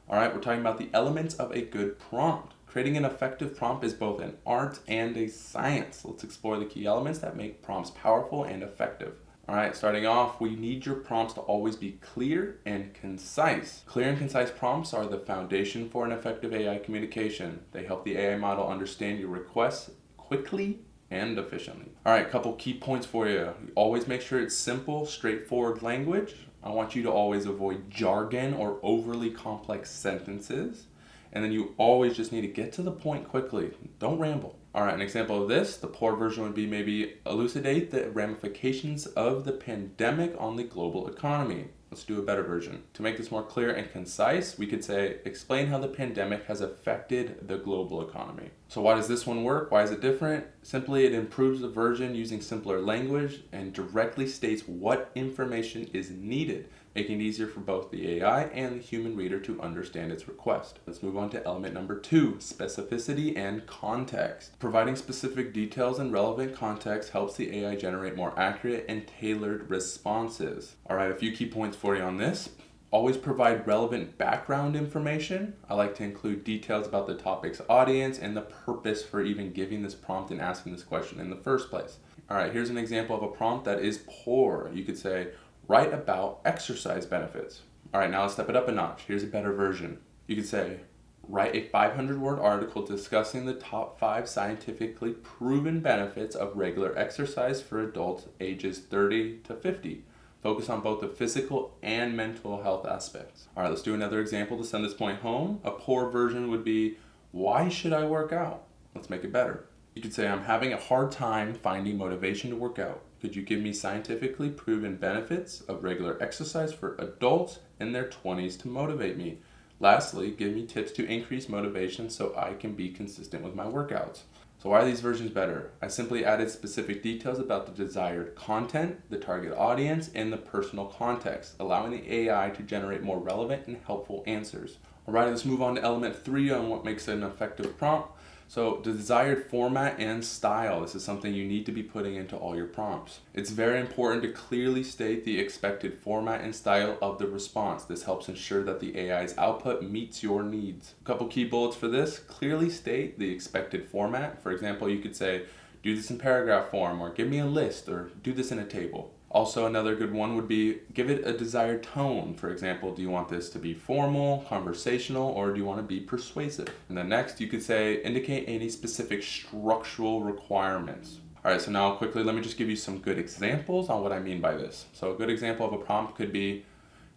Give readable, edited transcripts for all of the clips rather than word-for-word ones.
All right, we're talking about the elements of a good prompt. Creating an effective prompt is both an art and a science. Let's explore the key elements that make prompts powerful and effective. All right, starting off, we need your prompts to always be clear and concise. Clear and concise prompts are the foundation for an effective AI communication. They help the AI model understand your requests quickly and efficiently. All right, couple key points for you. Always make sure it's simple, straightforward language. I want you to always avoid jargon or overly complex sentences. And then you always just need to get to the point quickly. Don't ramble. All right, an example of this, the poor version would be maybe elucidate the ramifications of the pandemic on the global economy. Let's do a better version. To make this more clear and concise, we could say, explain how the pandemic has affected the global economy. So why does this one work? Why is it different? Simply, it improves the version using simpler language and directly states what information is needed, making it easier for both the AI and the human reader to understand its request. Let's move on to element number 2, specificity and context. Providing specific details and relevant context helps the AI generate more accurate and tailored responses. All right, a few key points for you on this. Always provide relevant background information. I like to include details about the topic's audience and the purpose for even giving this prompt and asking this question in the first place. All right, here's an example of a prompt that is poor. You could say, write about exercise benefits. All right, now let's step it up a notch. Here's a better version. You could say, write a 500-word article discussing the top 5 scientifically proven benefits of regular exercise for adults ages 30 to 50. Focus on both the physical and mental health aspects. All right, let's do another example to send this point home. A poor version would be, why should I work out? Let's make it better. You could say, I'm having a hard time finding motivation to work out. Could you give me scientifically proven benefits of regular exercise for adults in their 20s to motivate me? Lastly, give me tips to increase motivation so I can be consistent with my workouts. So why are these versions better? I simply added specific details about the desired content, the target audience, and the personal context, allowing the AI to generate more relevant and helpful answers. All right, let's move on to element 3 on what makes an effective prompt. So the desired format and style, this is something you need to be putting into all your prompts. It's very important to clearly state the expected format and style of the response. This helps ensure that the AI's output meets your needs. A couple key bullets for this, clearly state the expected format. For example, you could say, do this in paragraph form, or give me a list, or do this in a table. Also, another good one would be give it a desired tone. For example, do you want this to be formal, conversational, or do you want to be persuasive? And then next, you could say indicate any specific structural requirements. All right, so now quickly, let me just give you some good examples on what I mean by this. So a good example of a prompt could be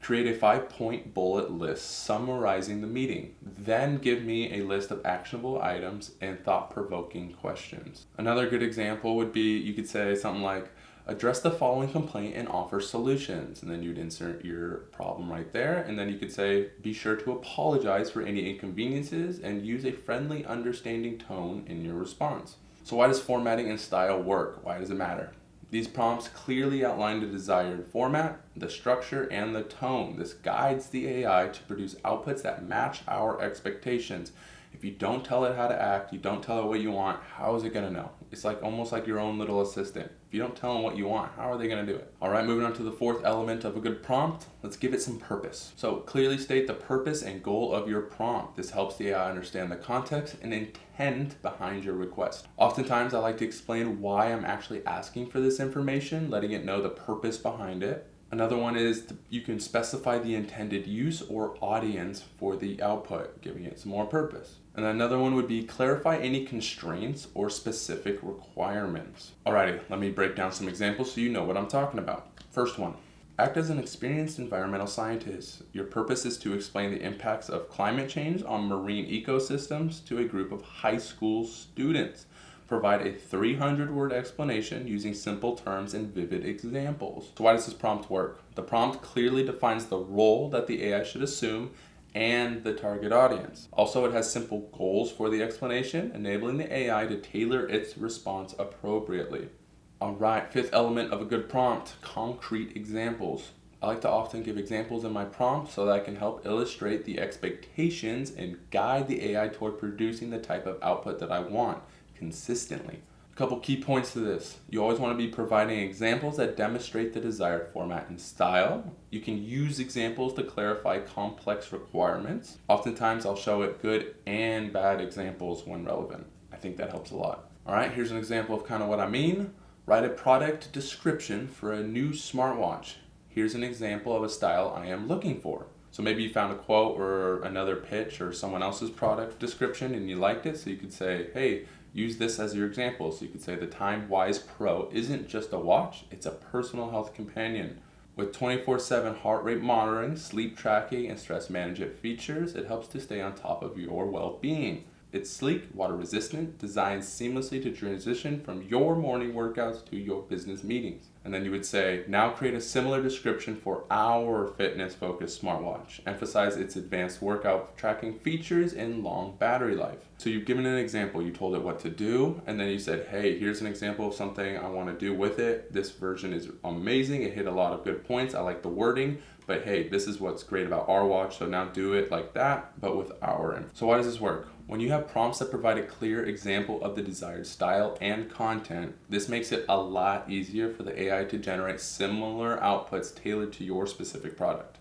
create a 5-point bullet list summarizing the meeting. Then give me a list of actionable items and thought-provoking questions. Another good example would be, you could say something like, address the following complaint and offer solutions. And then you'd insert your problem right there. And then you could say, be sure to apologize for any inconveniences and use a friendly, understanding tone in your response. So why does formatting and style work? Why does it matter? These prompts clearly outline the desired format, the structure, and the tone. This guides the AI to produce outputs that match our expectations. If you don't tell it how to act, you don't tell it what you want, how is it going to know? It's like almost like your own little assistant. If you don't tell them what you want, how are they going to do it? All right, moving on to the 4th element of a good prompt. Let's give it some purpose. So clearly state the purpose and goal of your prompt. This helps the AI understand the context and intent behind your request. Oftentimes, I like to explain why I'm actually asking for this information, letting it know the purpose behind it. Another one is you can specify the intended use or audience for the output, giving it some more purpose. And another one would be clarify any constraints or specific requirements. Alrighty, let me break down some examples so you know what I'm talking about. First one, act as an experienced environmental scientist. Your purpose is to explain the impacts of climate change on marine ecosystems to a group of high school students. Provide a 300-word explanation using simple terms and vivid examples. So why does this prompt work? The prompt clearly defines the role that the AI should assume and the target audience. Also, it has simple goals for the explanation, enabling the AI to tailor its response appropriately. All right, 5th element of a good prompt, concrete examples. I like to often give examples in my prompt so that I can help illustrate the expectations and guide the AI toward producing the type of output that I want consistently. A couple key points to this. You always want to be providing examples that demonstrate the desired format and style. You can use examples to clarify complex requirements. Oftentimes I'll show it good and bad examples when relevant. I think that helps a lot. All right, here's an example of kind of what I mean. Write a product description for a new smartwatch. Here's an example of a style I am looking for. So maybe you found a quote or another pitch or someone else's product description and you liked it, so you could say, hey, use this as your example. So you could say the Time Wise Pro isn't just a watch, it's a personal health companion. With 24/7 heart rate monitoring, sleep tracking, and stress management features, it helps to stay on top of your well-being. It's sleek, water resistant, designed seamlessly to transition from your morning workouts to your business meetings. And then you would say, now create a similar description for our fitness-focused smartwatch. Emphasize its advanced workout tracking features and long battery life. So you've given an example, you told it what to do, and then you said, hey, here's an example of something I want to do with it. This version is amazing, it hit a lot of good points, I like the wording, but hey, this is what's great about our watch, so now do it like that, but with our info. So why does this work? When you have prompts that provide a clear example of the desired style and content, this makes it a lot easier for the AI to generate similar outputs tailored to your specific product.